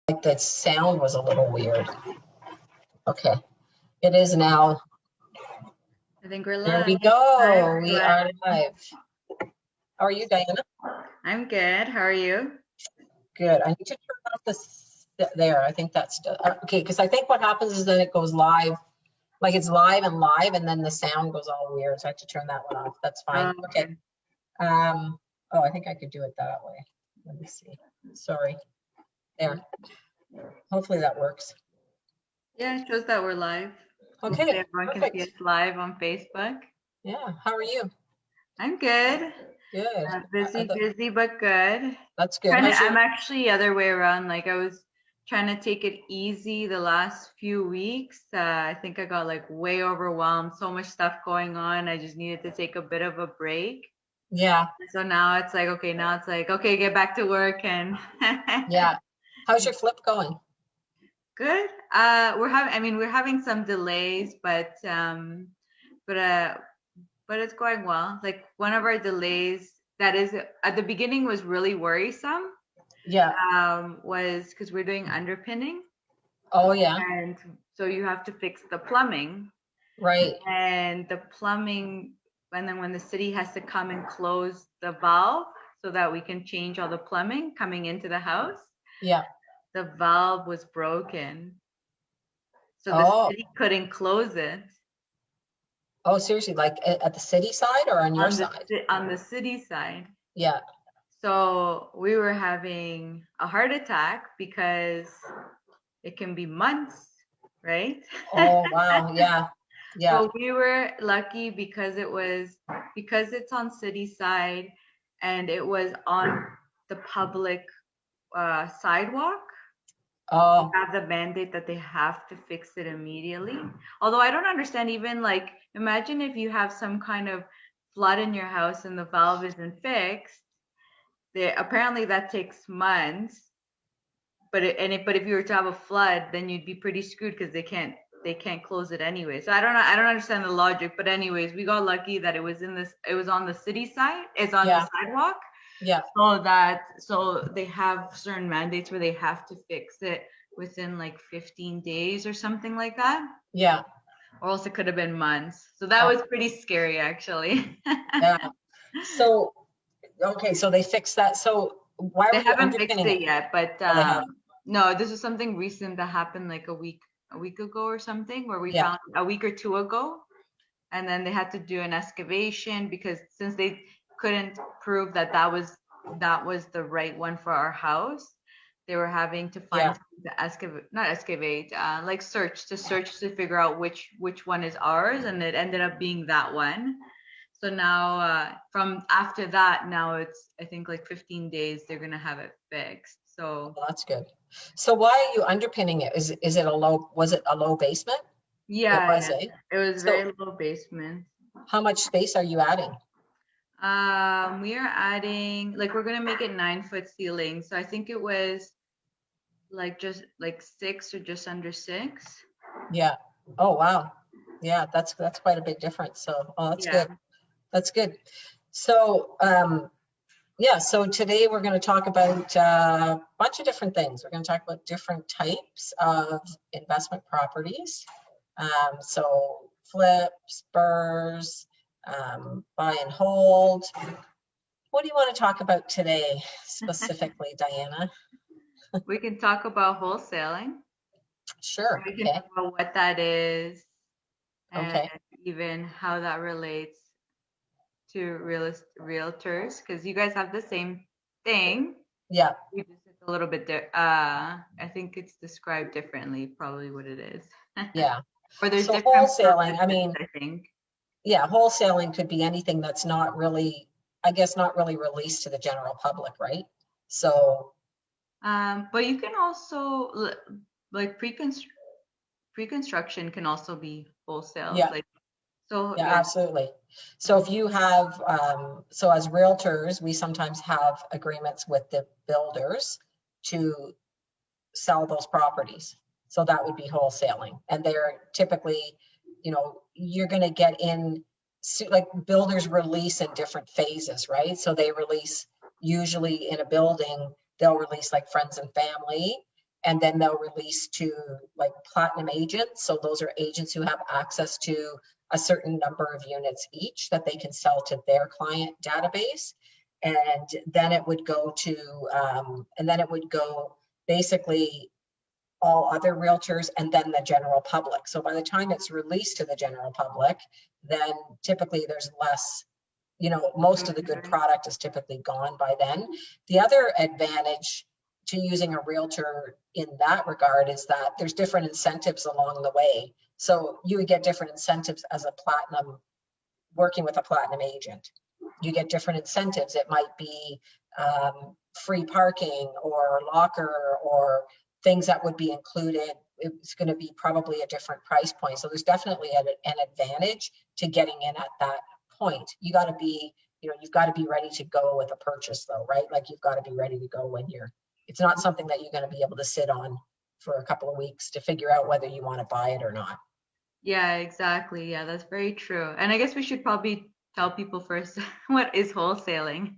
like the sound was a little weird. Okay, it is now. I think we're live. There we go. We are live. How are you, Diana? I'm good. How are you? Good. I need to turn off this there. I think that's okay, because I think what happens is then it goes live, like it's live, and then the sound goes all weird. So I have to turn that one off. That's fine. Okay. Oh, I think I could do it that way. Let me see. Sorry. There. Hopefully that works. Yeah, it shows that we're live. Okay. Everyone can see us live on Facebook. Yeah. How are you? I'm good. Good. Busy, but good. That's good. I'm actually the other way around. Like I was trying to take it easy the last few weeks. I think I got like way overwhelmed. So much stuff going on. I just needed to take a bit of a break. Yeah. So now it's like, okay, get back to work and yeah. How's your flip going? Good. We're having some delays, but it's going well. Like one of our delays that is at the beginning was really worrisome. Yeah. Was because we're doing underpinning. Oh yeah. And so you have to fix the plumbing. Right. And the plumbing, and then when the city has to come and close the valve so that we can change all the plumbing coming into the house. Yeah. The valve was broken. So the city couldn't close it. Oh, seriously? Like at the city side or on your side? On the city side. Yeah. So we were having a heart attack because it can be months, right? Oh, wow. Yeah. Yeah. So we were lucky because it's on city side and it was on the public sidewalk. Oh. They have the mandate that they have to fix it immediately. Although I don't understand, even like imagine if you have some kind of flood in your house and the valve isn't fixed. Apparently that takes months. But if you were to have a flood, then you'd be pretty screwed because they can't close it anyway. So I don't know. I don't understand the logic. But anyways, we got lucky that it was on the city side. It's on the sidewalk. Yeah. So they have certain mandates where they have to fix it within like 15 days or something like that. Yeah. Or else it could have been months. So that was pretty scary, actually. Yeah. So, okay, so they fixed that. So why they haven't fixed it yet, but no, this is something recent that happened like a week ago or something, where we found a week or two ago, and then they had to do an excavation because since they couldn't prove that was the right one for our house, they were having to find search to figure out which one is ours, and it ended up being that one. So now from after that, now it's I think like 15 days they're gonna have it fixed. So well, that's good. So why are you underpinning it? Was it a low basement? Yeah, it was very low basement. How much space are you adding? We are adding, like, we're gonna make it 9-foot ceiling. So I think it was like just like 6 or just under 6. Yeah. Oh wow. Yeah, that's quite a big difference. So that's good. That's good. So so today we're going to talk about a bunch of different things. We're going to talk about different types of investment properties. So flips, BRRRRs, buy and hold. What do you want to talk about today specifically, Diana? We can talk about wholesaling. Sure. We can talk about what that is. And even how that relates to realtors, because you guys have the same thing. Yeah. It's a little bit I think it's described differently, probably what it is. Yeah. Or there's different wholesaling, I mean, I think. Yeah, wholesaling could be anything that's not really, I guess, not really released to the general public, right? So but you can also like pre-construction can also be wholesale. Yeah. Absolutely. So if you have, so as realtors, we sometimes have agreements with the builders to sell those properties. So that would be wholesaling. And they're typically, you're going to get in, like builders release in different phases, right? So they release usually in a building, they'll release like friends and family. and then they'll release to like platinum agents. So those are agents who have access to a certain number of units each that they can sell to their client database. And then it would go to, basically all other realtors and then the general public. So by the time it's released to the general public, then typically there's less, most of the good product is typically gone by then. The other advantage to using a realtor in that regard is that there's different incentives along the way. So you would get different incentives as a platinum, working with a platinum agent. You get different incentives. It might be free parking or locker or things that would be included. It's going to be probably a different price point. So there's definitely an advantage to getting in at that point. You got to be, you've got to be ready to go with a purchase though, right? Like you've got to be ready to go when it's not something that you're going to be able to sit on for a couple of weeks to figure out whether you want to buy it or not. Yeah, exactly. Yeah, that's very true. And I guess we should probably tell people first what is wholesaling.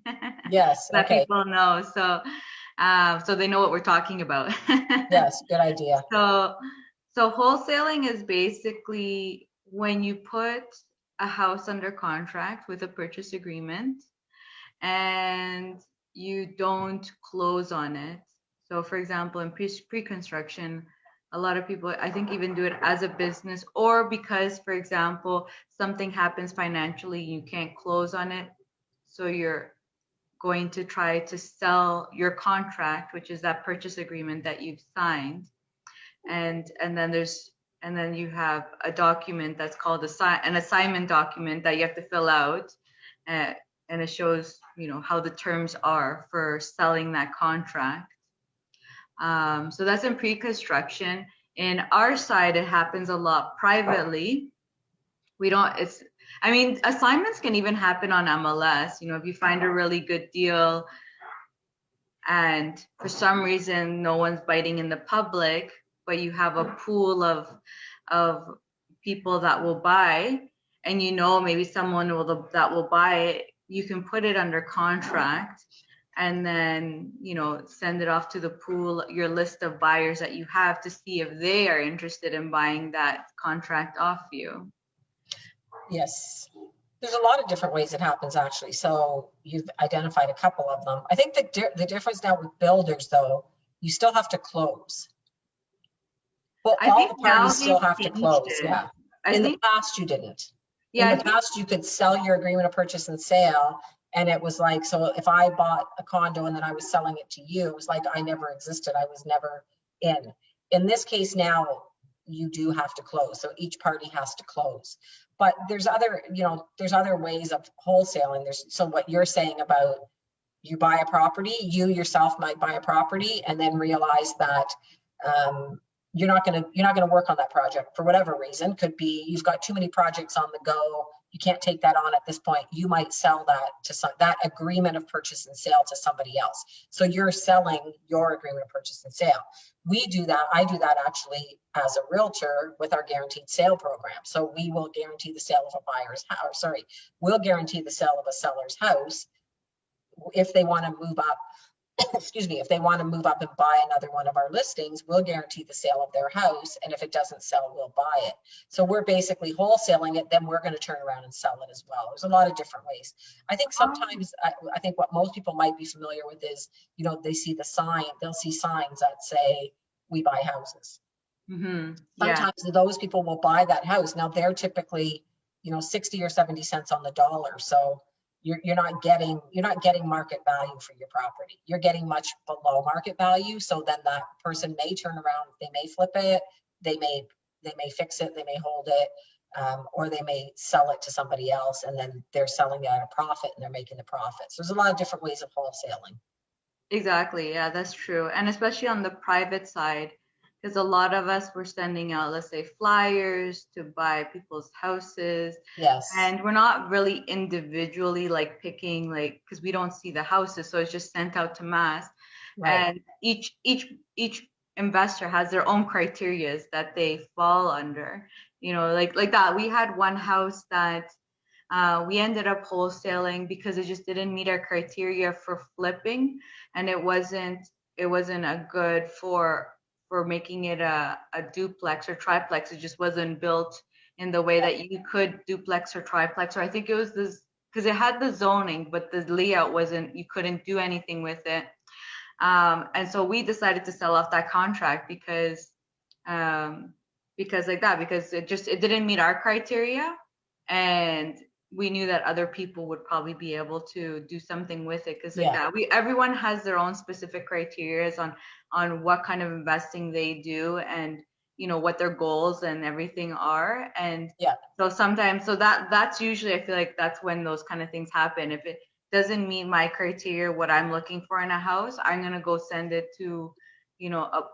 Yes. That Okay. people know. So they know what we're talking about. Yes. Good idea. So wholesaling is basically when you put a house under contract with a purchase agreement and you don't close on it. So for example, in pre-construction, a lot of people, I think, even do it as a business or because, for example, something happens financially, you can't close on it. So you're going to try to sell your contract, which is that purchase agreement that you've signed. And then you have a document that's called an assignment document that you have to fill out. And it shows, how the terms are for selling that contract. So that's in pre-construction. In our side, it happens a lot privately. Assignments can even happen on MLS. If you find a really good deal and for some reason no one's biting in the public, but you have a pool of people that will buy, and maybe someone that will buy it, you can put it under contract and then send it off to the pool, your list of buyers that you have, to see if they are interested in buying that contract off you. Yes. There's a lot of different ways it happens, actually. So you've identified a couple of them. I think the difference now with builders, though, you still have to close. Well, all the parties still have to close. Yeah. In the past, you didn't. In the past, you could sell your agreement of purchase and sale, and it was like, so if I bought a condo and then I was selling it to you, it was like I never existed. I was never in. In this case now, you do have to close. So each party has to close. But there's other ways of wholesaling. So what you're saying about you buy a property, you yourself might buy a property and then realize that you're not going to work on that project for whatever reason. Could be you've got too many projects on the go. You can't take that on at this point. You might sell that agreement of purchase and sale to somebody else. So you're selling your agreement of purchase and sale. We do that. I do that actually as a realtor with our guaranteed sale program. So we will guarantee the sale of a buyer's house. We'll guarantee the sale of a seller's house if they want to move up. Excuse me, if they want to move up and buy another one of our listings, we'll guarantee the sale of their house. And if it doesn't sell, we'll buy it. So we're basically wholesaling it. Then we're going to turn around and sell it as well. There's a lot of different ways. I think sometimes, I think what most people might be familiar with is, they see the sign, they'll see signs that say, we buy houses. Mm-hmm. Sometimes those people will buy that house. Now they're typically, 60 or 70 cents on the dollar. So you're not getting market value for your property. You're getting much below market value. So then that person may turn around, they may flip it, they may fix it, they may hold it, or they may sell it to somebody else, and then they're selling it at a profit and they're making the profits. So there's a lot of different ways of wholesaling. Exactly. Yeah, that's true. And especially on the private side, because a lot of us were sending out, let's say, flyers to buy people's houses. Yes. And we're not really individually picking, because we don't see the houses, so it's just sent out to mass. Right. And each investor has their own criterias that they fall under. Like that. We had one house that we ended up wholesaling because it just didn't meet our criteria for flipping, and it wasn't a good for for making it a duplex or triplex. It just wasn't built in the way that you could duplex or triplex, or I think it was this because it had the zoning, but the layout wasn't, you couldn't do anything with it. And so we decided to sell off that contract because like that, because it didn't meet our criteria, and we knew that other people would probably be able to do something with it because like that, everyone has their own specific criteria on what kind of investing they do, and what their goals and everything are. And so sometimes, that's usually, I feel like that's when those kind of things happen. If it doesn't meet my criteria, what I'm looking for in a house, I'm gonna go send it to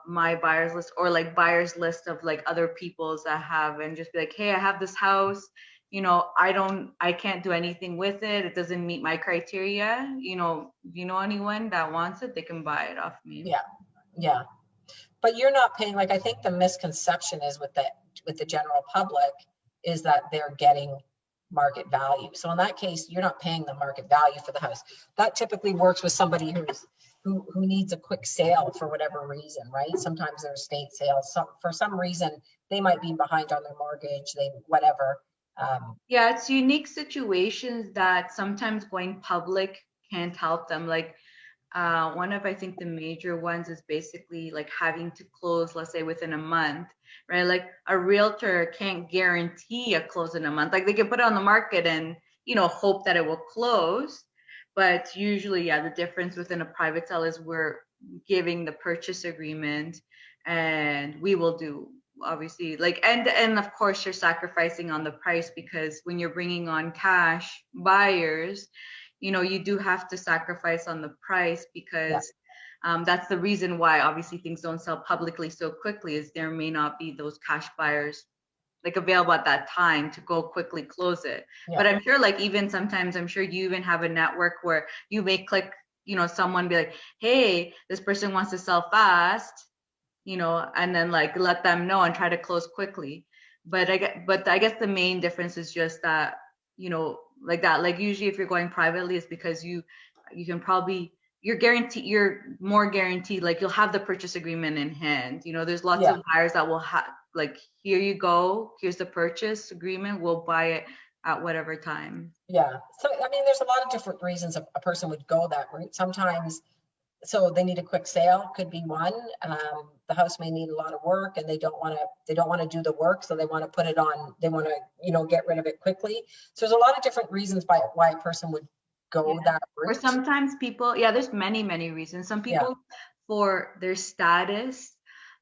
my buyers list, or like buyers list of like other people's that have, and just be like, hey, I have this house, I can't do anything with it, it doesn't meet my criteria, anyone that wants it, they can buy it off me. Yeah. But you're not paying, like, I think the misconception is with the general public is that they're getting market value. So in that case, you're not paying the market value for the house. That typically works with somebody who needs a quick sale for whatever reason, right? Sometimes they're estate sales. For some reason, they might be behind on their mortgage, whatever. Yeah, it's unique situations that sometimes going public can't help them. Like one of, I think, the major ones is basically like having to close, let's say, within a month, right? Like a realtor can't guarantee a close in a month. Like they can put it on the market and, hope that it will close. But usually, yeah, the difference within a private sale is we're giving the purchase agreement, and we will do, obviously, like, and of course you're sacrificing on the price, because when you're bringing on cash buyers, you do have to sacrifice on the price, because that's the reason why obviously things don't sell publicly so quickly, is there may not be those cash buyers like available at that time to go quickly close it. But I'm sure, like, even sometimes I'm sure you even have a network where you may click, someone be like, hey, this person wants to sell fast, and then like let them know and try to close quickly. But I guess the main difference is just that, like that, like usually if you're going privately, it's because you can probably, you're more guaranteed, like you'll have the purchase agreement in hand. There's lots of buyers that will have, like, here you go, here's the purchase agreement, we'll buy it at whatever time. So I mean, there's a lot of different reasons a person would go that route. Sometimes, so they need a quick sale, could be one. The house may need a lot of work, and they don't want to do the work, so they want to put it on, they want to get rid of it quickly. So there's a lot of different reasons why a person would go that route. Or sometimes people, there's many reasons. Some people, for their status,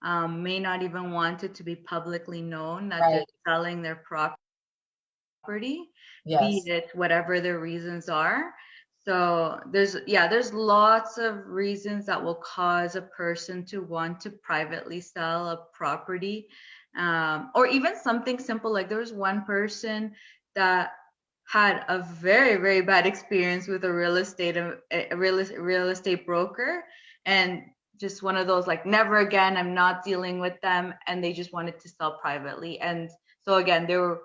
may not even want it to be publicly known that they're selling their property, be it whatever their reasons are. So there's lots of reasons that will cause a person to want to privately sell a property, or even something simple. Like there was one person that had a very, very bad experience with a real estate broker, and just one of those, like, never again, I'm not dealing with them, and they just wanted to sell privately. And so again, they were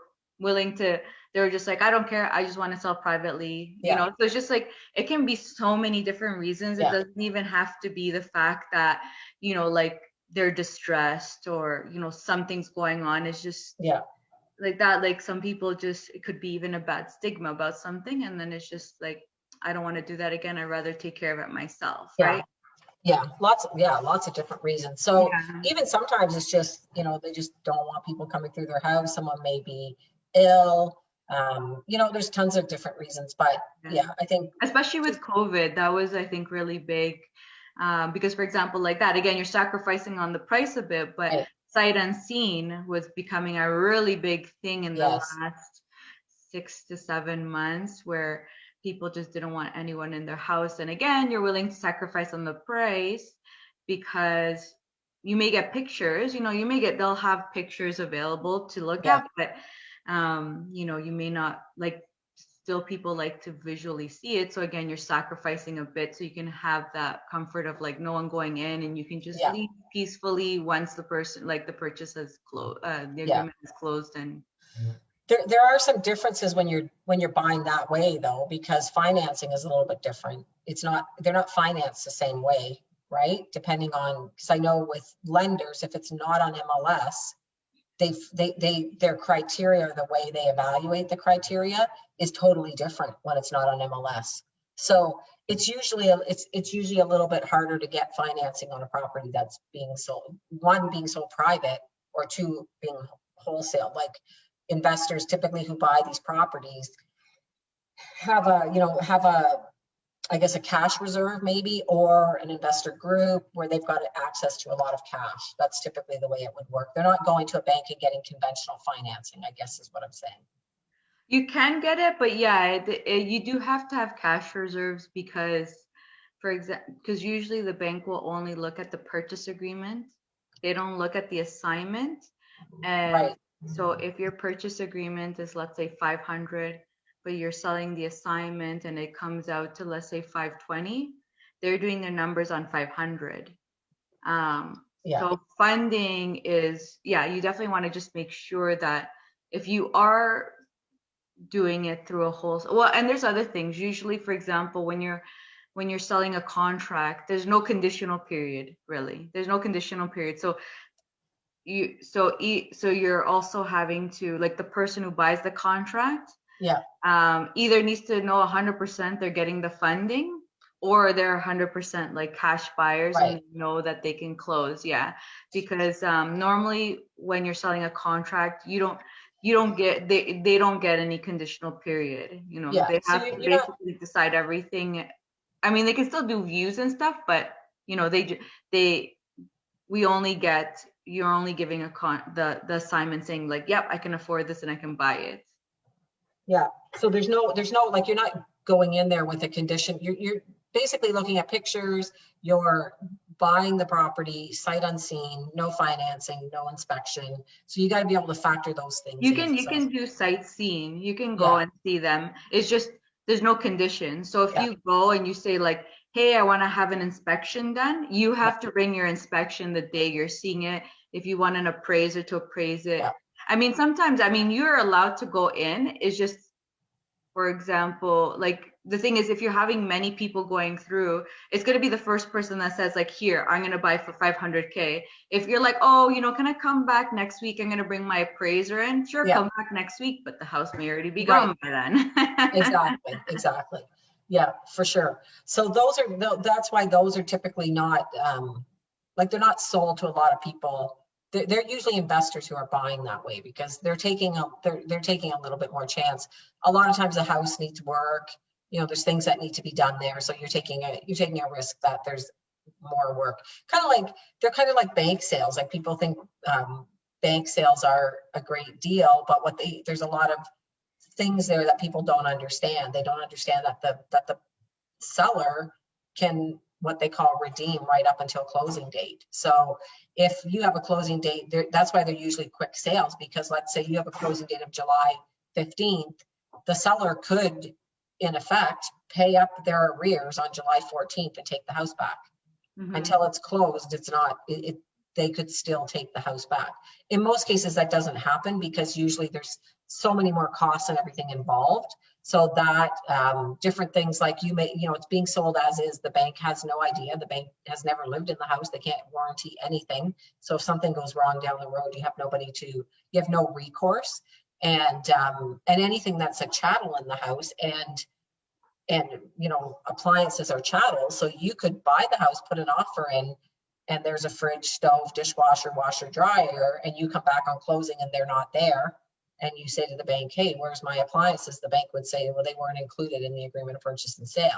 just like, I don't care, I just want to sell privately. So it's just like, it can be so many different reasons. It doesn't even have to be the fact that, like, they're distressed or, something's going on. It's just like that. Like some people just, it could be even a bad stigma about something, and then it's just like, I don't want to do that again, I'd rather take care of it myself, right? Lots of different reasons. So even sometimes it's just, they just don't want people coming through their house. Someone may be ill. There's tons of different reasons, but I think especially with COVID, that was, I think, really big, because, for example, like that, again, you're sacrificing on the price a bit, but sight unseen was becoming a really big thing in the last 6 to 7 months, where people just didn't want anyone in their house. And again, you're willing to sacrifice on the price because you may get pictures, they'll have pictures available to look at, but you may not, like, still people like to visually see it. So again, you're sacrificing a bit so you can have that comfort of, like, no one going in, and you can just leave peacefully once the purchase has closed, the agreement is closed. And there are some differences when you're buying that way, though, because financing is a little bit different. They're not financed the same way. right? Depending on, because I know with lenders, if it's not on MLS, their criteria, the way they evaluate the criteria is totally different when it's not on MLS. So it's usually a little bit harder to get financing on a property that's being sold. One, being sold private, or two, being wholesale. Like investors typically who buy these properties have I guess a cash reserve maybe, or an investor group where they've got access to a lot of cash. That's typically the way it would work. They're not going to a bank and getting conventional financing, I guess is what I'm saying. You can get it, but yeah, you do have to have cash reserves because, for example, because usually the bank will only look at the purchase agreement. They don't look at the assignment. And Right. so if your purchase agreement is, let's say, 500, but you're selling the assignment and it comes out to, let's say, 520, they're doing their numbers on 500. Yeah. So funding is, yeah, you definitely want to just make sure that if you are doing it through a wholesale, well, and there's other things. Usually, for example, when you're selling a contract, there's no conditional period, really. There's no conditional period. So you're also having to, like, the person who buys the contract, Yeah. either needs to know 100% they're getting the funding, or they're 100% like cash buyers and Right. they know that they can close. Yeah, because normally when you're selling a contract, you don't get they don't get any conditional period. Yeah. They So have to you're not, basically decide everything. I mean, they can still do views and stuff, but they we only get you're only giving the assignment saying, like, yep, I can afford this and I can buy it. yeah. So there's no, like, you're not going in there with a condition. You're basically looking at pictures. You're buying the property sight unseen, no financing, no inspection. So you got to be able to factor those things in. You So can do sightseeing. You can go yeah, and see them. It's just there's no condition. So if yeah, you go and you say, like, hey, I want to have an inspection done, you yeah, have to bring your inspection the day you're seeing it. If you want an appraiser to appraise it. yeah, I mean, sometimes, I mean, you're allowed to go in. It's just, for example, like, the thing is, if you're having many people going through, it's going to be the first person that says, like, here, I'm going to buy for 500K. If you're like, oh, can I come back next week? I'm going to bring my appraiser in. Sure, yeah. come back next week, but the house may already be Right. gone by then. Exactly. Exactly. Yeah, for sure. So that's why those are typically not, like, they're not sold to a lot of people. They're usually investors who are buying that way because they're taking a little bit more chance. A lot of times the house needs work. There's things that need to be done there. So you're taking a risk that there's more work. They're kind of like bank sales. Like, people think bank sales are a great deal, but there's a lot of things there that people don't understand. They don't understand that the seller can, what they call, redeem right up until closing date. So if you have a closing date, that's why they're usually quick sales, because let's say you have a closing date of July 15th, the seller could, in effect, pay up their arrears on July 14th and take the house back. Until it's closed, they could still take the house back. In most cases, that doesn't happen because usually there's so many more costs and everything involved. So that different things, like, it's being sold as is. The bank has no idea. The bank has never lived in the house. They can't warranty anything. So if something goes wrong down the road, you have no recourse. And anything that's a chattel in the house, and appliances are chattels. So you could buy the house, put an offer in, and there's a fridge, stove, dishwasher, washer, dryer, and you come back on closing and they're not there. And you say to the bank, hey, where's my appliances? The bank would say, well, they weren't included in the agreement of purchase and sale.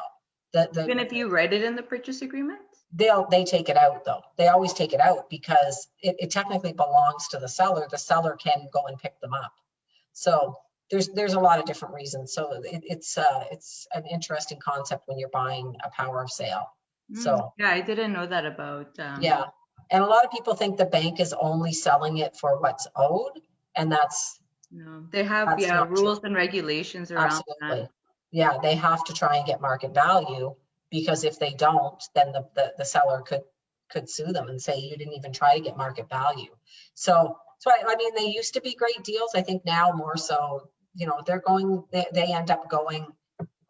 Even if you write it in the purchase agreement? They take it out, though. They always take it out because it technically belongs to the seller. The seller can go and pick them up. So there's a lot of different reasons. So it's an interesting concept when you're buying a power of sale. So yeah, I didn't know that about. Yeah, and a lot of people think the bank is only selling it for what's owed, and that's they have rules and regulations around absolutely that. Yeah, they have to try and get market value, because if they don't, then the seller could sue them and say you didn't even try to get market value. So I mean, they used to be great deals. I think now more so, they end up going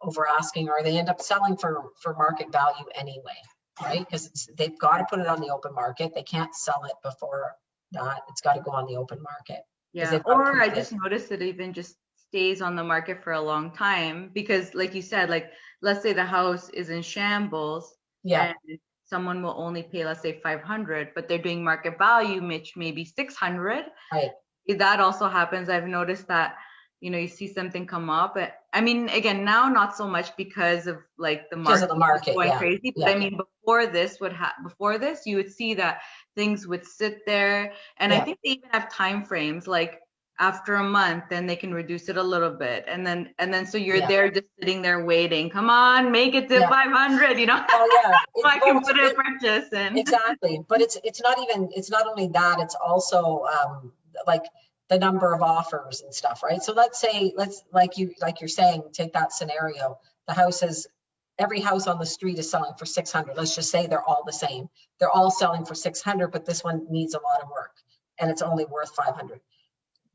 over asking, or they end up selling for market value anyway. right? Because they've got to put it on the open market. They can't sell it before that. It's got to go on the open market because Yeah. they've got to Or prove I it. just noticed it even just stays on the market for a long time because, like you said, like let's say the house is in shambles Yeah, and someone will only pay, let's say 500, but they're doing market value, which maybe 600. right. That also happens. I've noticed that, you see something come up. I mean, again, now not so much because of like the Because of market the is market. going Yeah, crazy, but yeah, I mean, before this, you would see that things would sit there, and I yeah, think they even have time frames like after a month, then they can reduce it a little bit, and then so you're yeah, there just sitting there waiting. Come on, make it to yeah. 500, Well, yeah. so I can put a purchase in. Exactly, but it's not only that, it's also like the number of offers and stuff, right? So let's like you're saying, take that scenario. The houses, every house on the street is selling for 600. Let's just say they're all the same. They're all selling for 600, but this one needs a lot of work and it's only worth 500.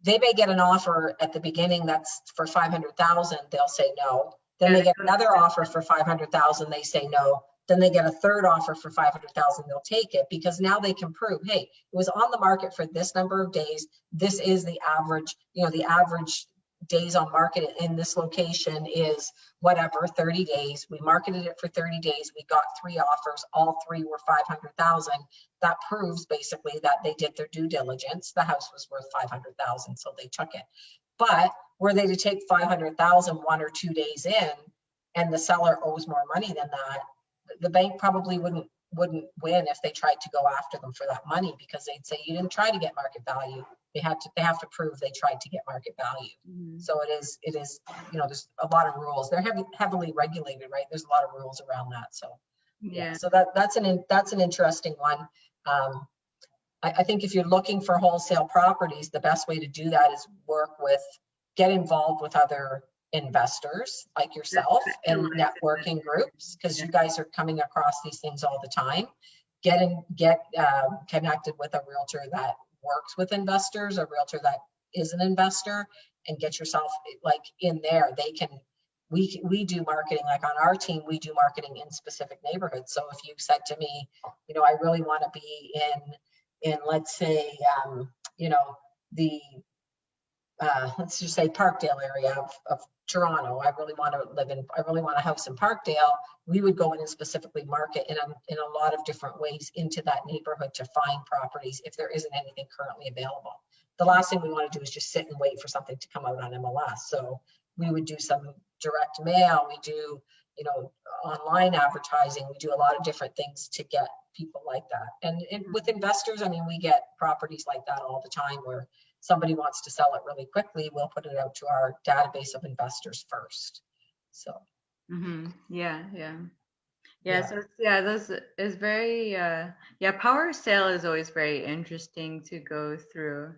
They may get an offer at the beginning that's for 500,000, they'll say no. Then Yeah, they get another offer for 500,000, they say no. Then they get a third offer for 500,000, they'll take it because now they can prove, hey, it was on the market for this number of days. This is the average, the average days on market in this location is whatever, 30 days. We marketed it for 30 days. We got 3 offers. All 3 were 500,000. That proves basically that they did their due diligence. The house was worth 500,000, so they took it. But were they to take 500,000 1 or 2 days in, and the seller owes more money than that, the bank probably wouldn't win if they tried to go after them for that money, because they'd say you didn't try to get market value. They have to prove they tried to get market value. Mhm. So it is there's a lot of rules. They're heavily regulated, right? There's a lot of rules around that. So yeah, Yeah. so that's an interesting one. I think if you're looking for wholesale properties, the best way to do that is get involved with other investors like yourself and networking groups, because Yeah. you guys are coming across these things all the time. Get connected with a realtor that works with investors, a realtor that is an investor, and get yourself like in there. We do marketing, like on our team, we do marketing in specific neighborhoods. So if you said to me, I really want to be in let's say the let's just say Parkdale area of Toronto. I really want a house in Parkdale. We would go in and specifically market in a lot of different ways into that neighborhood to find properties if there isn't anything currently available. The last thing we want to do is just sit and wait for something to come out on MLS. So we would do some direct mail. We do, online advertising. We do a lot of different things to get people like that. And with investors, I mean, we get properties like that all the time where somebody wants to sell it really quickly, we'll put it out to our database of investors first. So Yeah, so those is very power sale is always very interesting to go through.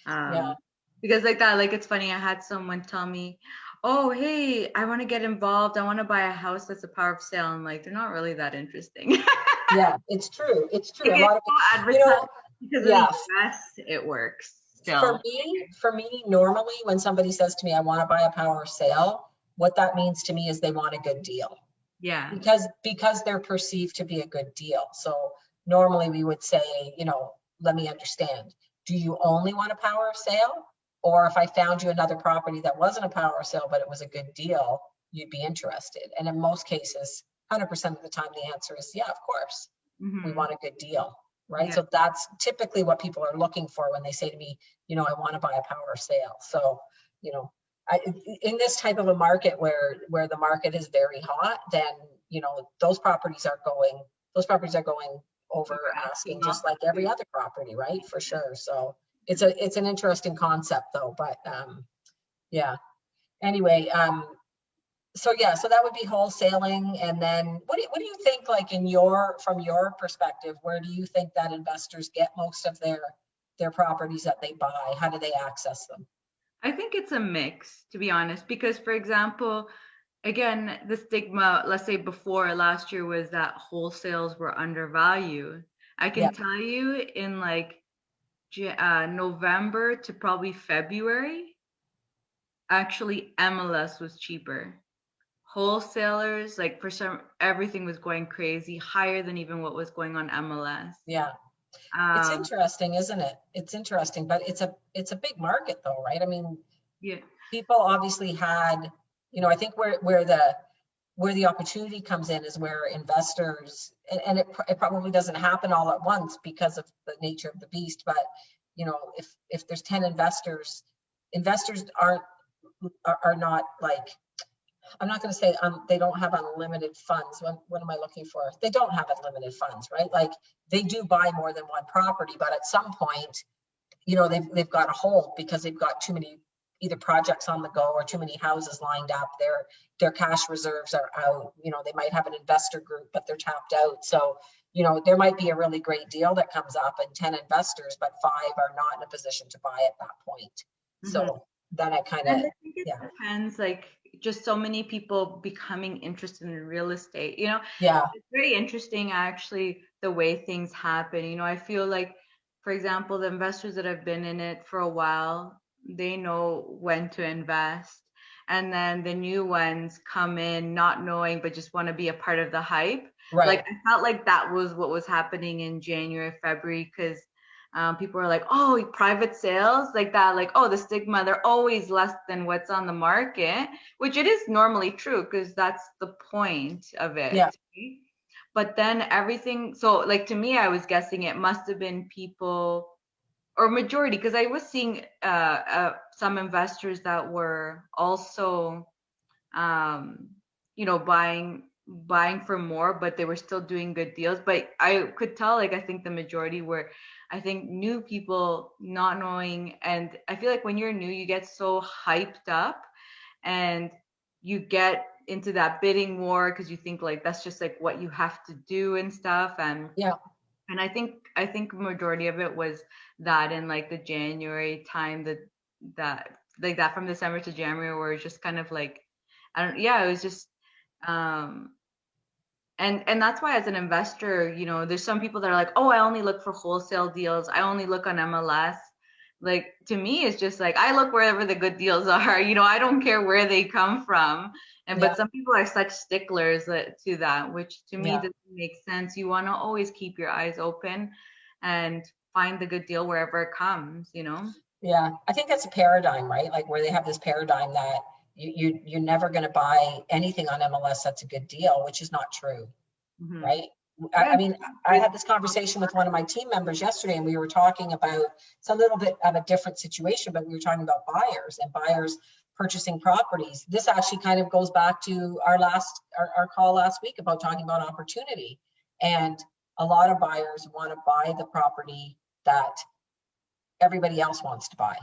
yeah, Because like that, like it's funny, I had someone tell me, "Oh, hey, I want to get involved. I want to buy a house that's a power of sale." I'm like, they're not really that interesting. yeah, it's true. It's true. Like A it's lot of so you advertised know, because of the yeah. US, it works For still. me, normally when somebody says to me, I want to buy a power sale, what that means to me is they want a good deal. Yeah. Because they're perceived to be a good deal. So normally we would say, let me understand. Do you only want a power sale? Or if I found you another property that wasn't a power sale, but it was a good deal, you'd be interested. And in most cases, 100% of the time, the answer is, yeah, of course, we Hmm. want a good deal, right? Yeah. So that's typically what people are looking for when they say to me, I want to buy a power sale. So, you know, in this type of a market where the market is very hot, then those properties are going over asking, just like every other property, right? For sure. So it's an interesting concept though, but yeah. Anyway, so that would be wholesaling. And then what do you think, like from your perspective, where do you think that investors get most of their properties that they buy? How do they access them? I think it's a mix, to be honest, because for example, again, the stigma, let's say before last year was that wholesales were undervalued. I Yeah, can tell you in like November to probably February, actually MLS was cheaper. wholesalers, like for some, everything was going crazy, higher than even what was going on MLS. Yeah. It's Um, interesting, isn't it? It's interesting, but it's a big market though, right? I mean, yeah, people obviously had, I think where the opportunity comes in is where investors, and it probably doesn't happen all at once because of the nature of the beast, but if there's 10 investors, investors are not like, I'm not going to say they don't have unlimited funds. What am I looking for? They don't have unlimited funds, right? Like they do buy more than one property, but at some point, they've got a hold because they've got too many either projects on the go or too many houses lined up. Their cash reserves are out. They might have an investor group, but they're tapped out. So, there might be a really great deal that comes up and 10 investors, but 5 are not in a position to buy at that point. mm-hmm. So then I kind And of, I think it yeah, depends, like just so many people becoming interested in real estate. yeah, It's very interesting actually the way things happen. I feel like, for example, the investors that have been in it for a while, they know when to invest. And then the new ones come in not knowing, but just want to be a part of the hype. Like right. I felt like that was what was happening in January, February, because people are like, oh, private sales like that, like, oh, the stigma, they're always less than what's on the market, which it is normally true because that's the point of it. Yeah, But then everything, so like to me, I was guessing it must have been people or majority, because I was seeing some investors that were also um, buying for more, but they were still doing good deals. But I could tell, like, I think the majority were, I think, new people not knowing. And I feel like when you're new, you get so hyped up and you get into that bidding war because you think like that's just like what you have to do and stuff. And yeah, I think majority of it was that in like the January time, that like that from December to January, where it's just kind of like, I don't, yeah, it was just, um, and that's why as an investor, there's some people that are like, oh, I only look for wholesale deals. I only look on MLS. Like to me, it's just like I look wherever the good deals are. I don't care where they come from. And yeah, but some people are such sticklers to that, which to me yeah, doesn't make sense. You want to always keep your eyes open and find the good deal wherever it comes. yeah. I think that's a paradigm, right? Like where they have this paradigm that you're never going to buy anything on MLS that's a good deal, which is not true, Hmm. right? I, Yeah. I mean, I had this conversation with one of my team members yesterday, and we were talking about, it's a little bit of a different situation, but we were talking about buyers and buyers purchasing properties. This actually kind of goes back to our call last week about talking about opportunity. And a lot of buyers want to buy the property that everybody else wants to buy.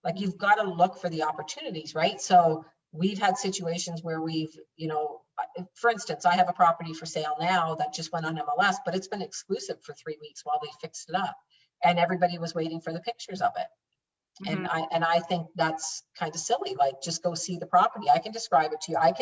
Like you've got to look for the opportunities, right? So we've had situations where for instance, I have a property for sale now that just went on MLS, but it's been exclusive for 3 weeks while they fixed it up. And everybody was waiting for the pictures of it. Hmm. And I think that's kind of silly. Like just go see the property. I can describe it to you. I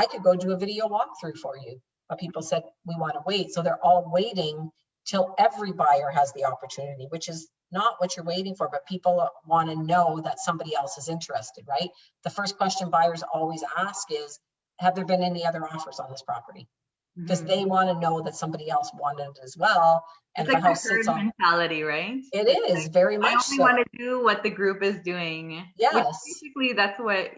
could go do a video walkthrough for you. But people said we want to wait. So they're all waiting till every buyer has the opportunity, which is not what you're waiting for, but people want to know that somebody else is interested, right? The first question buyers always ask is, have there been any other offers on this property? Because Hmm. they want to know that somebody else wanted it as well. And It's if a like the house sits herd on, mentality, right? it It's is like very I much only want so. to do what the group is doing, which Yes, basically that's what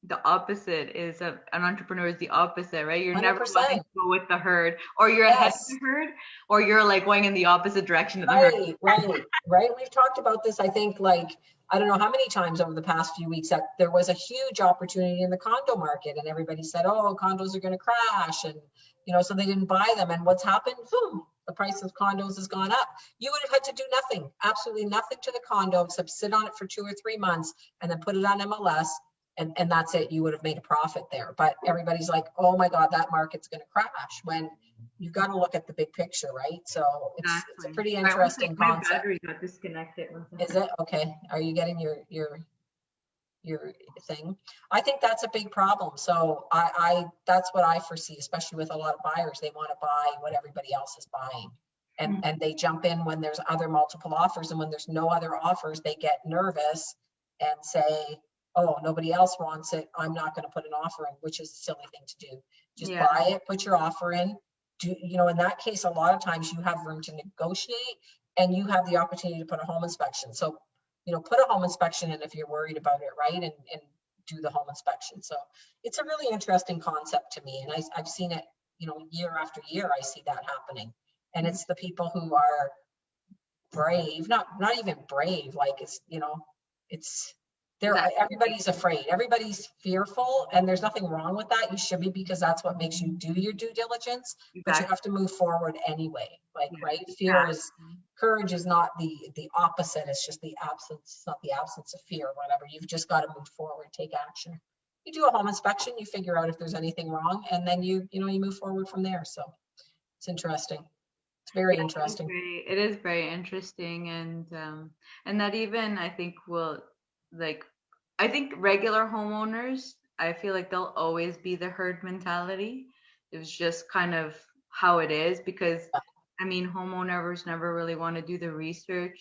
the opposite is of an entrepreneur is the opposite, right? You're never wanting 100%. to go with the herd, or you're ahead of the Yes, herd, or you're like going in the opposite direction of the herd. right. We've talked about this, I think, like, I don't know how many times over the past few weeks that there was a huge opportunity in the condo market and everybody said, oh, condos are going to crash. And, so they didn't buy them. And what's happened? Boom, the price of condos has gone up. You would have had to do nothing, absolutely nothing to the condo except sit on it for 2 or 3 months and then put it on MLS. And that's it. You would have made a profit there. But everybody's like, oh my God, that market's going to crash, when you've got to look at the big picture, right? So it's a Exactly. pretty I was like, interesting my concept. battery got disconnected. One Is second. it okay? Are you getting your thing? I think that's a big problem. So I that's what I foresee, especially with a lot of buyers. They want to buy what everybody else is buying. And they jump in when there's other multiple offers, and when there's no other offers, they get nervous and say, oh, nobody else wants it, I'm not going to put an offer in, which is a silly thing to do. Just Yeah. buy it, put your offer in. Do, you know, in that case, a lot of times you have room to negotiate and you have the opportunity to put a home inspection. So, you know, put a home inspection in if you're worried about it, right? And do the home inspection. So it's a really interesting concept to me. And I've seen it, you know, year after year, I see that happening. And it's the people who are brave, not even brave, like it's, you know, it's there, everybody's afraid, everybody's fearful, and there's nothing wrong with that. You should be, because that's what makes you do your due diligence, but you have to move forward anyway. Like, right, fear is, courage is not the opposite, it's just the absence, it's not the absence of fear or whatever. You've just got to move forward, take action. You do a home inspection, you figure out if there's anything wrong, and then you move forward from there. So it's interesting. It's very interesting. It is very interesting, and that even I think will, like, I think regular homeowners, I feel like they'll always be the herd mentality. It was just kind of how it is, because I mean, homeowners never really want to do the research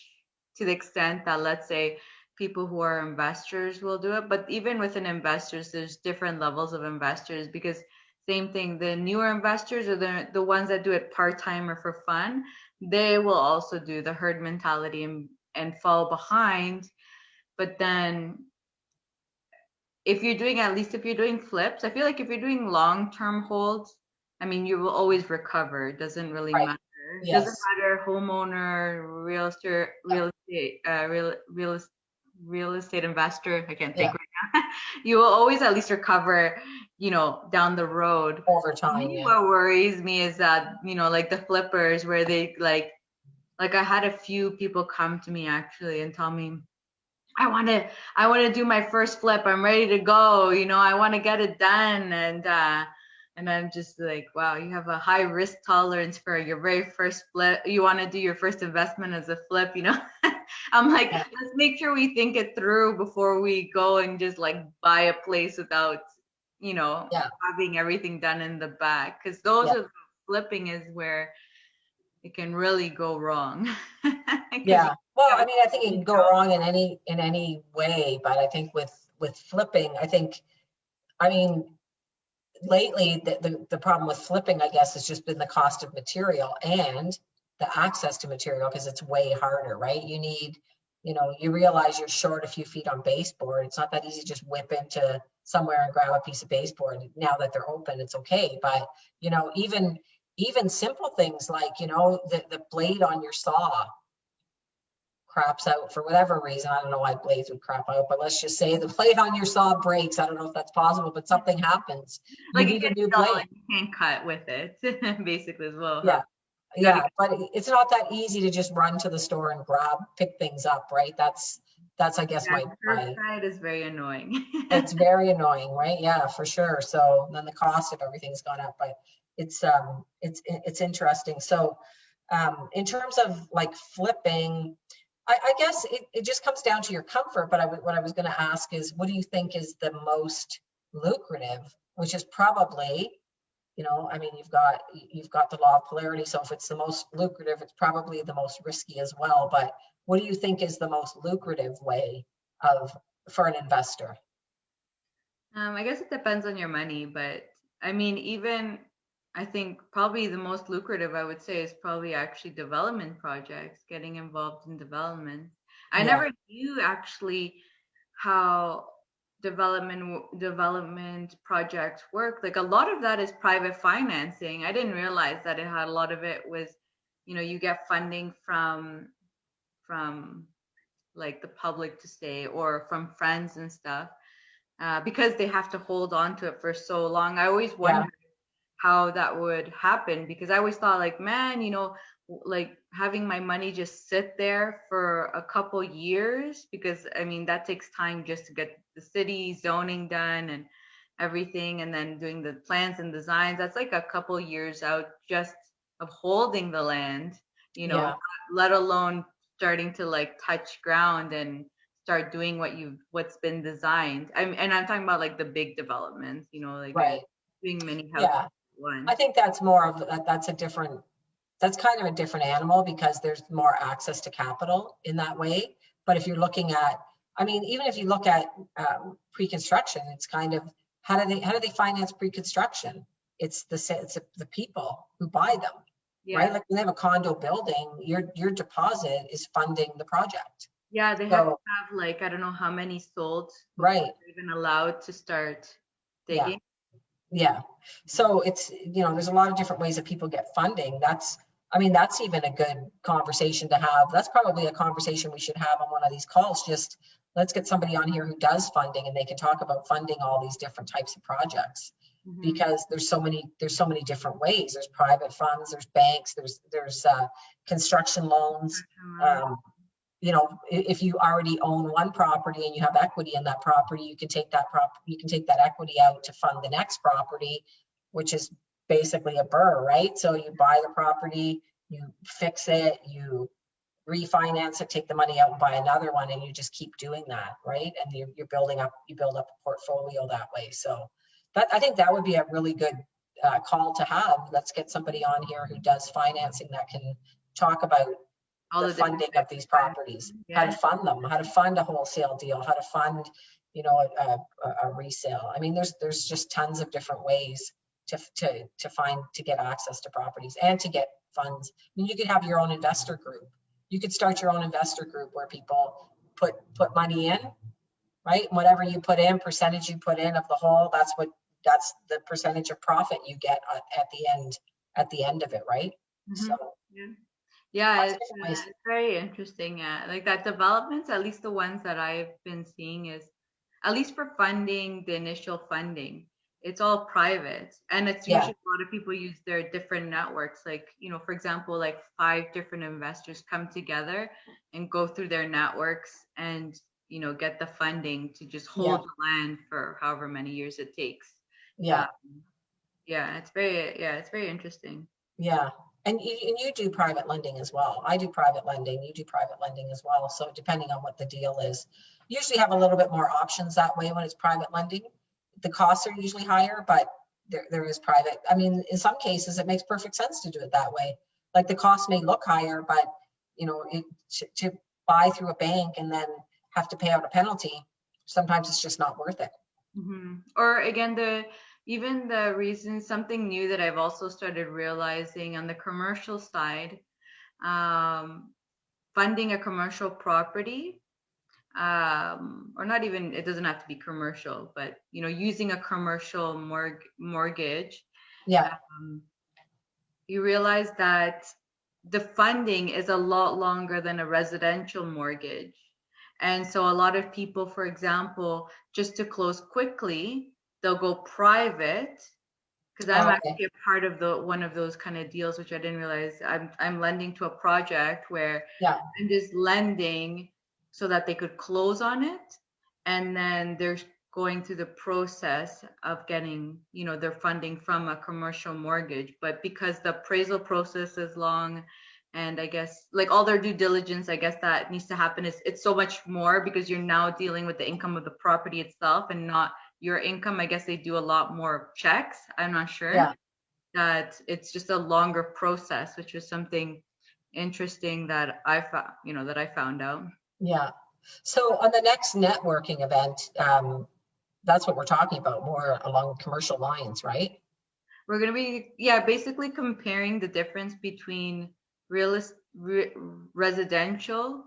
to the extent that, let's say, people who are investors will do it. But even within investors, there's different levels of investors, because same thing, the newer investors, or the ones that do it part-time or for fun, they will also do the herd mentality and fall behind. But then if you're doing, at least if you're doing flips, I feel like if you're doing long-term holds, I mean, you will always recover. It doesn't really matter. It doesn't matter, homeowner, real estate investor. I can't think right now. You will always at least recover, you know, down the road. Over time. What worries me is that, you know, like the flippers, where they like I had a few people come to me actually and tell me, I want to do my first flip. I'm ready to go. You know, I want to get it done. And I'm just like, wow, you have a high risk tolerance for your very first flip. You want to do your first investment as a flip, you know? I'm like, let's make sure we think it through before we go and just like buy a place without, you know, having everything done in the back. Because those are, flipping is where it can really go wrong. Yeah. Well, I mean, I think it can go wrong in any way, but I think with flipping, I mean, lately the problem with flipping, I guess, has just been the cost of material and the access to material, because it's way harder, right? You need, you know, you realize you're short a few feet on baseboard. It's not that easy to just whip into somewhere and grab a piece of baseboard. Now that they're open, it's okay. But, you know, even simple things like, you know, the blade on your saw craps out for whatever reason. I don't know why blades would crap out, but let's just say the blade on your saw breaks. I don't know if that's possible, but something happens. You need a new blade. You can't cut with it, basically, as well. Yeah. Yeah, but it's not that easy to just run to the store and pick things up, right? That's I guess my side is very annoying. It's very annoying, right? Yeah, for sure. So then the cost of everything's gone up, but it's interesting. So in terms of like flipping, I guess it just comes down to your comfort. But what I was going to ask is, what do you think is the most lucrative? Which is probably, you know, I mean, you've got the law of polarity. So if it's the most lucrative, it's probably the most risky as well. But what do you think is the most lucrative way for an investor? I guess it depends on your money, but I mean, even I think probably the most lucrative, I would say, is probably actually development projects, getting involved in development. I never knew actually how development projects work. Like a lot of that is private financing. I didn't realize that it had a lot of it was, you know, you get funding from like the public to say, or from friends and stuff, because they have to hold on to it for so long. I always wondered how that would happen, because I always thought like, man, you know, like having my money just sit there for a couple years, because I mean that takes time just to get the city zoning done and everything, and then doing the plans and designs. That's like a couple years out just of holding the land, you know, let alone starting to like touch ground and start doing what's been designed. And I'm talking about like the big developments, you know, like doing many houses. I think that's more of that's kind of a different animal, because there's more access to capital in that way. But if you're looking at I mean, even if you look at pre-construction, it's kind of, how do they finance pre-construction? It's the people who buy them, right? Yeah. Like when they have a condo building, your deposit is funding the project. Yeah, they have to So, have like I don't know how many sold before right, they're even allowed to start yeah. digging. Yeah. So it's, there's a lot of different ways that people get funding. I mean, that's even a good conversation to have. That's probably a conversation we should have on one of these calls. Just let's get somebody on here who does funding and they can talk about funding all these different types of projects, Hmm. because there's so many different ways. There's private funds, there's banks, there's construction loans. Um, if you already own one property and you have equity in that property, you can take that equity out to fund the next property, which is basically a BRRRR, right? So you buy the property, you fix it, you refinance it, take the money out and buy another one, and you just keep doing that, right? And you build up a portfolio that way. So I think that would be a really good call to have. Let's get somebody on here who does financing that can talk about All the the different funding of types of these properties, financing. how to Yeah. fund them, how to fund a wholesale deal, how to fund, a resale. I mean, there's just tons of different ways to get access to properties and to get funds. I mean, you could have your own investor group. You could start your own investor group where people put money in, right? Whatever you put in, percentage you put in of the whole, that's the percentage of profit you get at the end of it, right? So Hmm. Yeah. Yeah, lots of different ways. it's very interesting. Yeah, like that developments, at least the ones that I've been seeing is, at least for funding, the initial funding, it's all private. And it's Yeah, usually a lot of people use their different networks. Like, for example, like 5 different investors come together and go through their networks and, get the funding to just yeah, hold the land for however many years it takes. yeah. Uh, yeah, it's very interesting. Yeah, and you do private lending as well. I do private lending, you do private lending as well. So depending on what the deal is, you usually have a little bit more options that way when it's private lending. The costs are usually higher, but there is private. I mean, in some cases, it makes perfect sense to do it that way. Like the cost may look higher, but to buy through a bank and then have to pay out a penalty, sometimes it's just not worth it. Or again, even the reason, something new that I've also started realizing on the commercial side, um, funding a commercial property, or not even, it doesn't have to be commercial, but using a commercial mortgage, Yeah, um, you realize that the funding is a lot longer than a residential mortgage. And so a lot of people, for example, just to close quickly, they'll go private, because I'm oh, okay, actually a part of the one of those kind of deals, which I didn't realize. I'm lending to a project where yeah, I'm just lending so that they could close on it, and then they're going through the process of getting, their funding from a commercial mortgage. But because the appraisal process is long, and I guess like all their due diligence, I guess that needs to happen, is it's so much more because you're now dealing with the income of the property itself and not your income. I guess they do a lot more checks. I'm not sure, yeah, that it's just a longer process, which was something interesting that I found, that I found out. yeah. So on the next networking event, that's what we're talking about, more along commercial lines, right? We're going to be, yeah, basically comparing the difference between real re, residential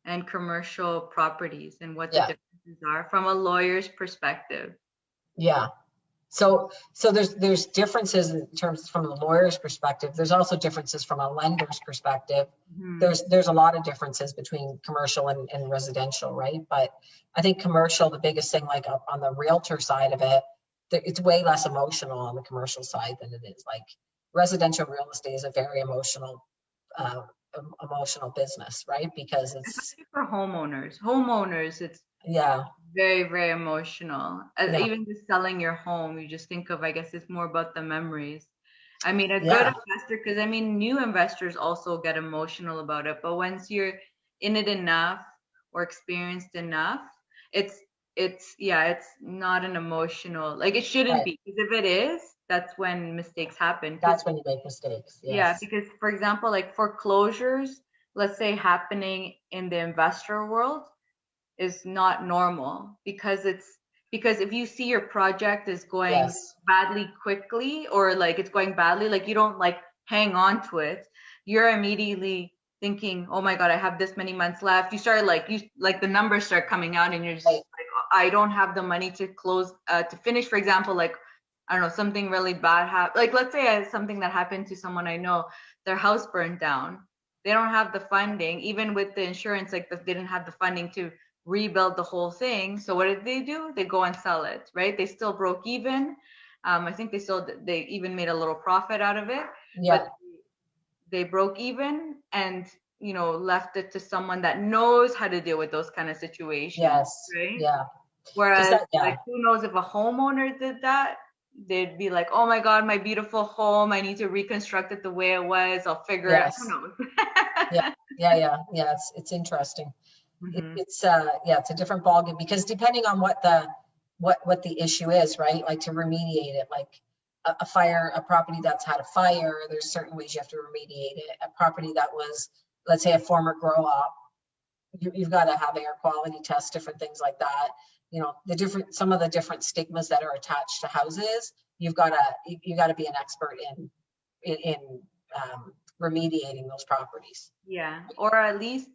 and commercial properties and what the Yeah, differences are from a lawyer's perspective. yeah. So there's differences in terms from the lawyer's perspective. There's also differences from a lender's perspective. Hmm. There's a lot of differences between commercial and residential, right? But I think commercial, the biggest thing, like on the realtor side of it, it's way less emotional on the commercial side than it is like residential real estate is a very uh, emotional business, right? Because it's, Especially for homeowners, it's yeah, very, very emotional. yeah, Even just selling your home, you just think of, I guess it's more about the memories. I mean, a good yeah, investor, because I mean, new investors also get emotional about it, but once you're in it enough or experienced enough, it's, yeah, it's not an emotional, like it shouldn't right. be, because if it is, that's when mistakes happen. Because That's when you make mistakes. yeah, Yes. because for example, like foreclosures, let's say happening in the investor world, is not normal, because if you see your project is going Yes. badly quickly, or like it's going badly, like you don't like hang on to it. You're immediately thinking, oh my God, I have this many months left. You start like, the numbers start coming out, and you're just Right. like, I don't have the money to close, to finish, for example, like, I don't know, something really bad happened. Like, let's say something that happened to someone I know, their house burned down. They don't have the funding, even with the insurance, like they didn't have the funding to rebuild the whole thing. So what did they do? They go and sell it, right? They still broke even. I think they even made a little profit out of it, Yeah. but they broke even, and left it to someone that knows how to deal with those kind of situations, Yes. right? Yeah. Just Whereas, that. Yeah. like, who knows, if a homeowner did that, they'd be like, oh my God, my beautiful home, I need to reconstruct it the way it was. I'll figure it. Who Yes. knows? Yeah. Yeah. It's interesting. Hmm. It's a different ballgame because depending on what the issue is, right? Like to remediate it, like a property that's had a fire, there's certain ways you have to remediate it. A property that was, let's say, a former grow up, you've got to have air quality tests, different things like that. Some of the different stigmas that are attached to houses, you got to be an expert in remediating those properties. Yeah, or at least,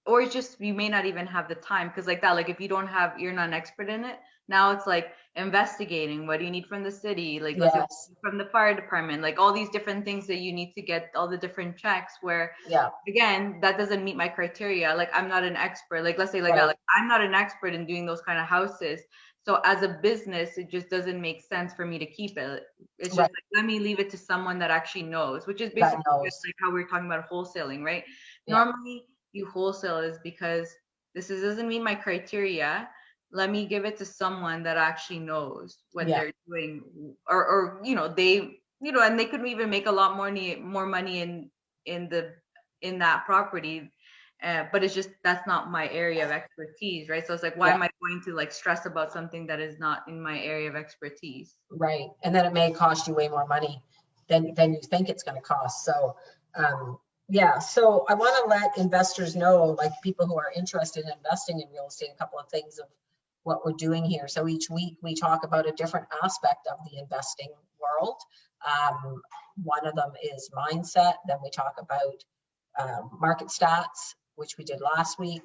or it's just you may not even have the time, because like that, like if you're not an expert in it, now it's like investigating. What do you need from the city? Like, let's say Yes. from the fire department, like all these different things that you need to get, all the different checks. Where Yeah. again, that doesn't meet my criteria. Like, I'm not an expert. Like, let's say like that, Right. like I'm not an expert in doing those kind of houses. So as a business, it just doesn't make sense for me to keep it. It's just Right. like, let me leave it to someone that actually knows, which is That basically just knows. like how we were talking about wholesaling, right? Yeah. Normally, you wholesale is because doesn't meet my criteria. Let me give it to someone that actually knows what Yeah. they're doing, or and they could even make a lot more money in the in that property. But it's just, that's not my area of expertise, right? So it's like, why Yeah. am I going to like stress about something that is not in my area of expertise? Right. And then it may cost you way more money than you think it's going to cost. So, yeah. So I want to let investors know, like people who are interested in investing in real estate, a couple of things of what we're doing here. So each week we talk about a different aspect of the investing world. One of them is mindset. Then we talk about market stats, which we did last week.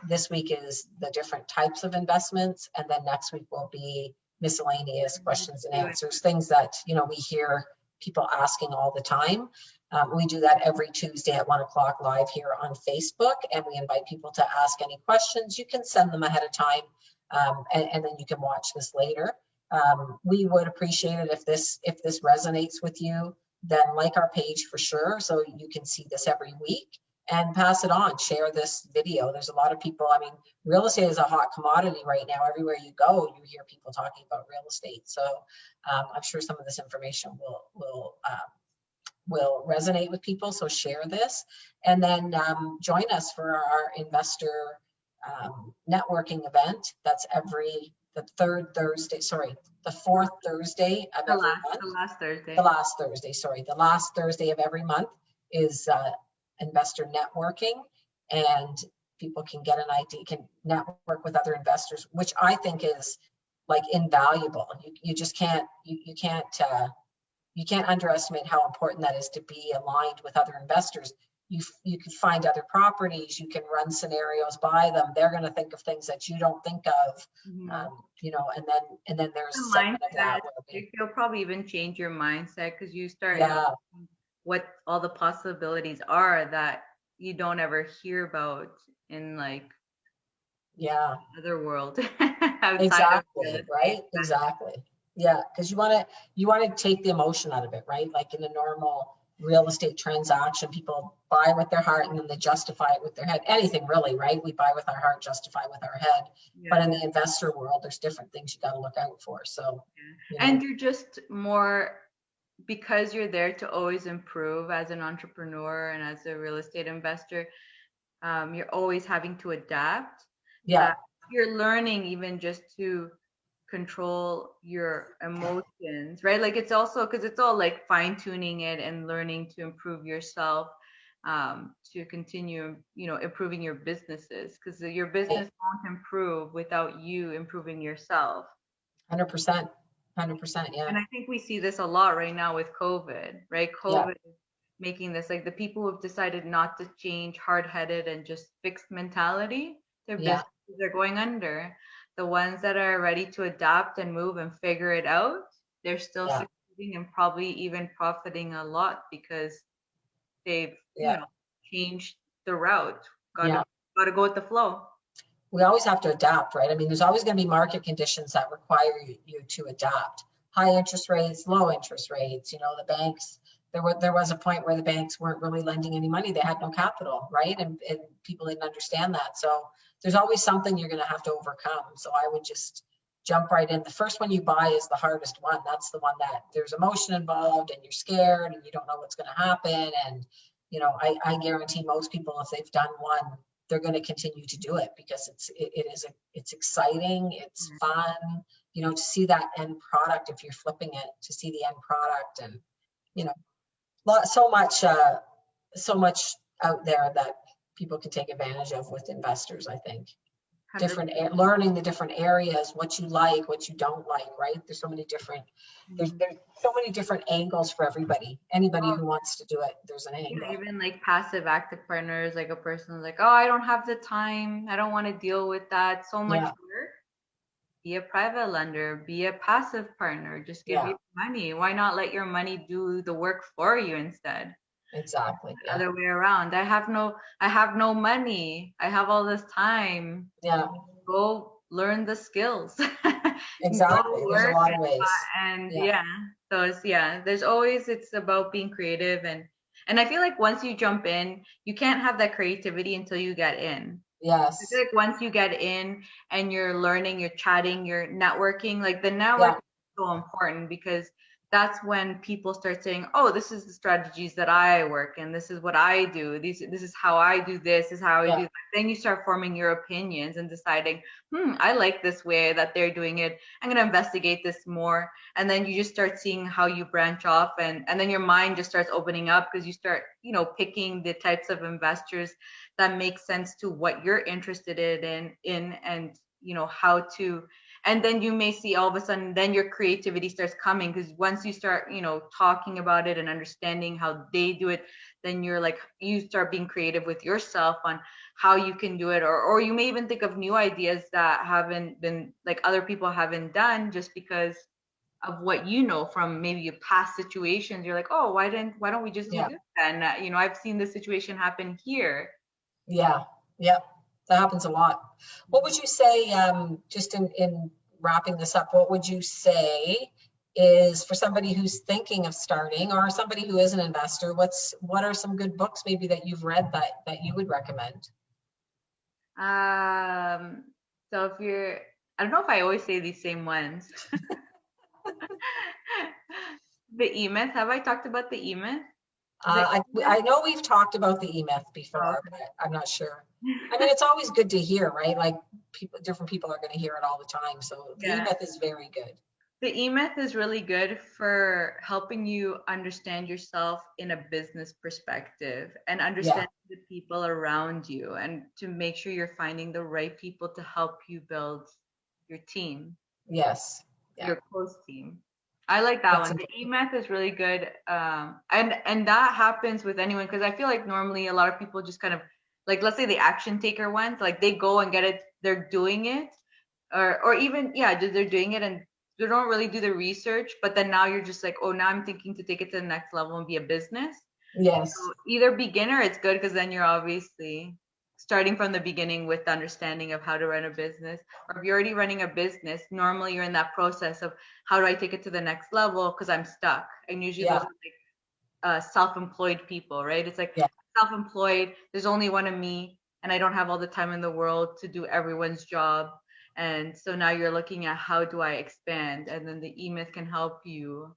This week is the different types of investments. And then next week will be miscellaneous questions and answers, things that, we hear people asking all the time. We do that every Tuesday at 1 o'clock live here on Facebook, and we invite people to ask any questions. You can send them ahead of time, and then you can watch this later. We would appreciate it if this resonates with you, then like our page for sure, so you can see this every week, and pass it on. Share this video. There's a lot of people. I mean, real estate is a hot commodity right now. Everywhere you go, you hear people talking about real estate. So I'm sure some of this information will resonate with people. So share this, and then join us for our investor networking event. That's the third Thursday. Sorry, the fourth Thursday of every month. The last Thursday. The last Thursday. Sorry, the last Thursday of every month is investor networking, and people can get an idea, can network with other investors, which I think is like invaluable. You just can't you can't underestimate how important that is, to be aligned with other investors. You can find other properties, you can run scenarios by them. They're going to think of things that you don't think of, Mm-hmm. and then there's The a segment of mindset, that where it'll probably even change your mindset, because you start yeah, what all the possibilities are that you don't ever hear about in like yeah. other world outside of real Exactly, estate. right? Exactly. Yeah, because you want to take the emotion out of it, right? Like in a normal real estate transaction, people buy with their heart and then they justify it with their head. Anything really, right? We buy with our heart, justify with our head. But Yeah, in the investor world, there's different things you got to look out for. So, yeah. And you're just more, because you're there to always improve as an entrepreneur and as a real estate investor. You're always having to adapt. yeah, That you're learning even just to control your emotions, right? Like, it's also because it's all like fine tuning it and learning to improve yourself. to continue, improving your businesses, because your business Right. won't improve without you improving yourself. 100%. 100%. Yeah. And I think we see this a lot right now with COVID, right? Yeah. COVID is making this, like, the people who've decided not to change, hard-headed and just fixed mentality, their Yeah. businesses are going under. The ones that are ready to adapt and move and figure it out, they're still Yeah. succeeding and probably even profiting a lot because they've, Yeah. changed the route. Yeah. Gotta go with the flow. We always have to adapt, right? I mean, there's always going to be market conditions that require you to adapt. High interest rates, low interest rates. The banks. There was a point where the banks weren't really lending any money; they had no capital, right? And people didn't understand that. So there's always something you're going to have to overcome. So I would just jump right in. The first one you buy is the hardest one. That's the one that there's emotion involved, and you're scared, and you don't know what's going to happen. And I guarantee most people, if they've done one, they're going to continue to do it because it's exciting, it's fun, to see that end product. If you're flipping it, to see the end product, and you know so much out there that people can take advantage of with investors. I think 100%. learning the different areas, what you like, what you don't like, right? There's so many different angles for anybody who wants to do it. There's an Yeah, angle. even like passive active partners, like a person like, oh, I don't have the time. I don't want to deal with that. So much Yeah. work. Be a private lender, be a passive partner. Just give Yeah. you money. Why not let your money do the work for you instead? Exactly. Yeah. Other way around. I have no money. I have all this time. Yeah. Go learn the skills. Exactly. Go There's a work lot of ways. and Yeah. yeah. So there's always, it's about being creative, and I feel like once you jump in, you can't have that creativity until you get in. I feel Yes. like once you get in and you're learning, you're chatting, you're networking, like the Yeah. network is so important because that's when people start saying, "Oh, this is the strategies that I work in. This is what I do. This is how I do this. This is how I do Yeah. that." Then you start forming your opinions and deciding, I like this way that they're doing it. I'm gonna investigate this more." And then you just start seeing how you branch off, and then your mind just starts opening up because you start, picking the types of investors that makes sense to what you're interested in and how to, and then you may see all of a sudden then your creativity starts coming because once you start talking about it and understanding how they do it, then you start being creative with yourself on how you can do it, or you may even think of new ideas that haven't been, like, other people haven't done just because of what from maybe your past situations. You're like, oh, why don't we just do Yeah. this then? I've seen this situation happen here. Yeah. Yeah. That happens a lot. What would you say, just in wrapping this up, what would you say is for somebody who's thinking of starting or somebody who is an investor, what are some good books maybe that you've read that you would recommend? Um, so if you're, I don't know if I always say these same ones. The E-Myth. Have I talked about the E-Myth? Is it E-Myth? I know we've talked about the E-Myth Oh, before, but I'm not sure. I mean, it's always good to hear, right? Like different people are going to hear it all the time. So the yeah. E-Myth is very good. The E-Myth is really good for helping you understand yourself in a business perspective and Yeah. understand the people around you and to make sure you're finding the right people to help you build your team, Yes. Yeah. your close team. I like that That's one. The important. E-Myth is really good. And that happens with anyone because I feel like normally a lot of people just kind of, like, let's say the action taker ones, like they go and get it, they're doing it, or even, yeah, they're doing it and they don't really do the research, but then now you're just like, oh, now I'm thinking to take it to the next level and be a business. Yes. So either beginner, it's good because then you're obviously starting from the beginning with the understanding of how to run a business. Or if you're already running a business, normally you're in that process of how do I take it to the next level because I'm stuck. And usually those Yeah. are like self-employed people, right? It's like Yeah. self-employed, there's only one of me, and I don't have all the time in the world to do everyone's job. And so now you're looking at how do I expand? And then the E-Myth can help you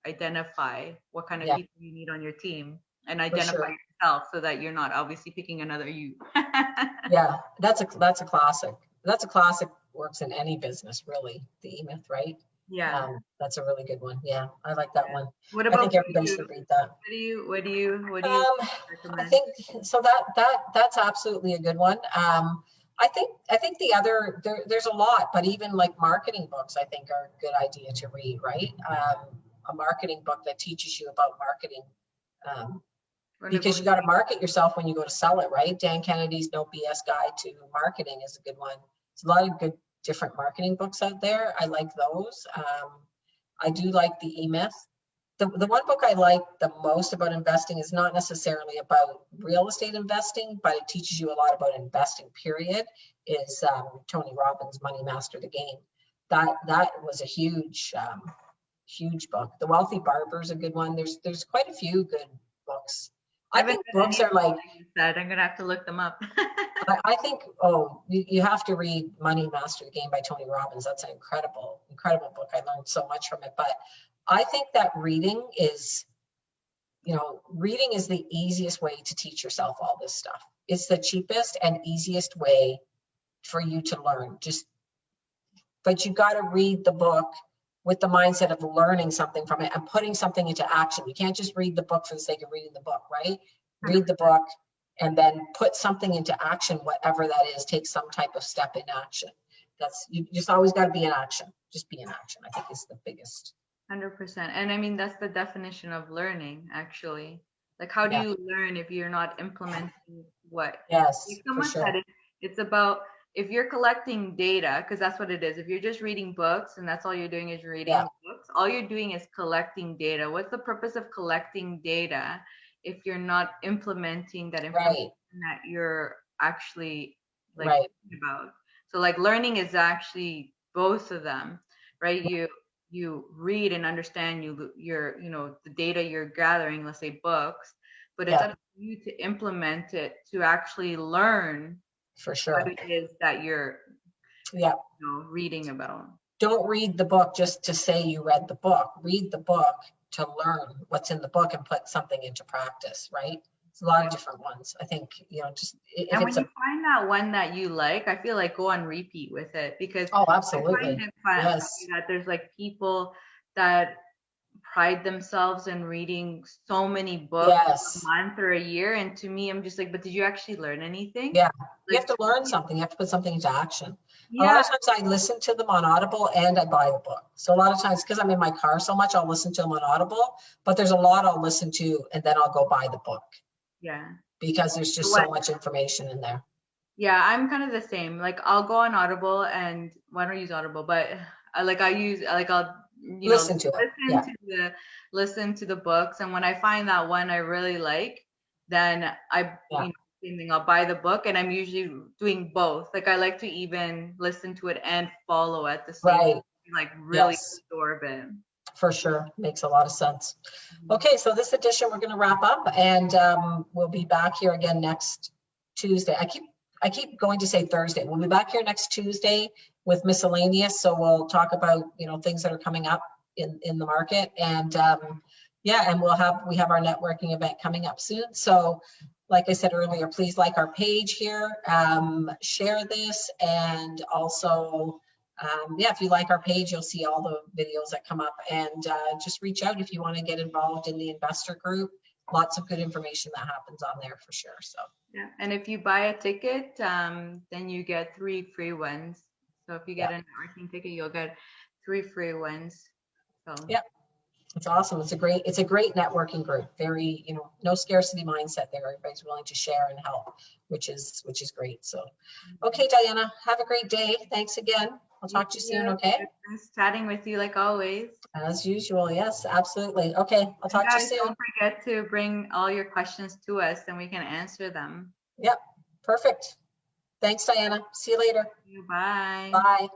identify what kind of Yeah. people you need on your team and For identify sure. yourself so that you're not obviously picking another you. Yeah. That's a classic. That's a classic. Works in any business, really. The E-Myth, right? Yeah. That's a really good one. Yeah, I like that one. What I about think for everybody you? should read that. What do you I recommend? think so that's absolutely a good one. I think the other there's a lot, but even like marketing books, I think are a good idea to read, right? A marketing book that teaches you about marketing, um, Or because you got to negotiate? market yourself when you go to sell it, right? Dan Kennedy's No BS Guide to Marketing is a good one. There's a lot of good different marketing books out there. I like those. I do like the E-Myth. The one book I like the most about investing is not necessarily about real estate investing, but it teaches you a lot about investing, period, is Tony Robbins' Money Master the Game. That was a huge book. The Wealthy Barber is a good one. There's quite a few good books. I I haven't think read books any of are like, the you said. I'm gonna have to look them up. I think, oh, you have to read Money Master the Game by Tony Robbins. That's an incredible book. I learned so much from it. But I think that reading is the easiest way to teach yourself all this stuff. It's the cheapest and easiest way for you to learn. But you got to read the book with the mindset of learning something from it and putting something into action. You can't just read the book for the sake of reading the book, right? Read the book and then put something into action, whatever that is. Take some type of step in action. You just always got to be in action. Just be in action, I think, is the biggest. 100%. And I mean, that's the definition of learning, actually. Like, how do Yeah. you learn if you're not implementing what? Yes, Like for someone sure. said, it's about if you're collecting data, because that's what it is. If you're just reading books and that's all you're doing is Yeah. reading books, all you're doing is collecting data. What's the purpose of collecting data if you're not implementing that information Right. that you're actually like Right. thinking about? So, like, learning is actually both of them, right? You read and understand the data you're gathering, let's say books, but it's Yeah, up to you to implement it to actually learn for what sure. it is that you're Yeah. reading about. Don't read the book just to say you read the book. Read the book to learn what's in the book and put something into practice, right? It's a lot Yeah. of different ones. I think, just if And when it's you a, find that one that you like, I feel like go on repeat with it because oh, I find absolutely. it Yes. funny that there's like people that pride themselves in reading so many books a Yes. month or a year. And to me, I'm just like, but did you actually learn anything? Yeah. You have Like, to learn something. You have to put something into action. A lot yeah, of times I listen to them on Audible and I buy the book. So a lot of times, because I'm in my car so much, I'll listen to them on Audible, but there's a lot I'll listen to and then I'll go buy the book yeah. because there's just What? so much information in there. Yeah, I'm kind of the same. Like I'll go on Audible and well, I don't use Audible, but I use like I'll Listen to it. listen Yeah. to the books, and when I find that one I really like, then Yeah. same thing, I'll buy the book, and I'm usually doing both. Like I like to even listen to it and follow at the same Right. time, like really Yes, absorb it. for sure. Makes a lot of sense. Mhm. Okay, so this edition we're going to wrap up, and we'll be back here again next Tuesday. I keep going to say Thursday. We'll be back here next Tuesday with miscellaneous. So we'll talk about things that are coming up in the market, and yeah, and we have our networking event coming up soon. So, like I said earlier, please like our page here, share this, and also. Yeah, if you like our page, you'll see all the videos that come up, and just reach out if you want to get involved in the investor group. Lots of good information that happens on there for sure. So Yeah, and if you buy a ticket, then you get 3 free ones. So if you yeah, get a networking ticket, you'll get 3 free ones. So yeah, it's awesome. It's a great networking group. Very, no scarcity mindset there. Everybody's willing to share and help, which is great. So, okay, Diana, have a great day. Thanks again. I'll you talk to you soon. Okay, it's nice chatting with you like always. as usual. Yes, absolutely. Okay, I'll And talk to you guys, soon. don't forget to bring all your questions to us and we can answer them. Yep, perfect. Thanks, Diana. See you later. Bye. Bye.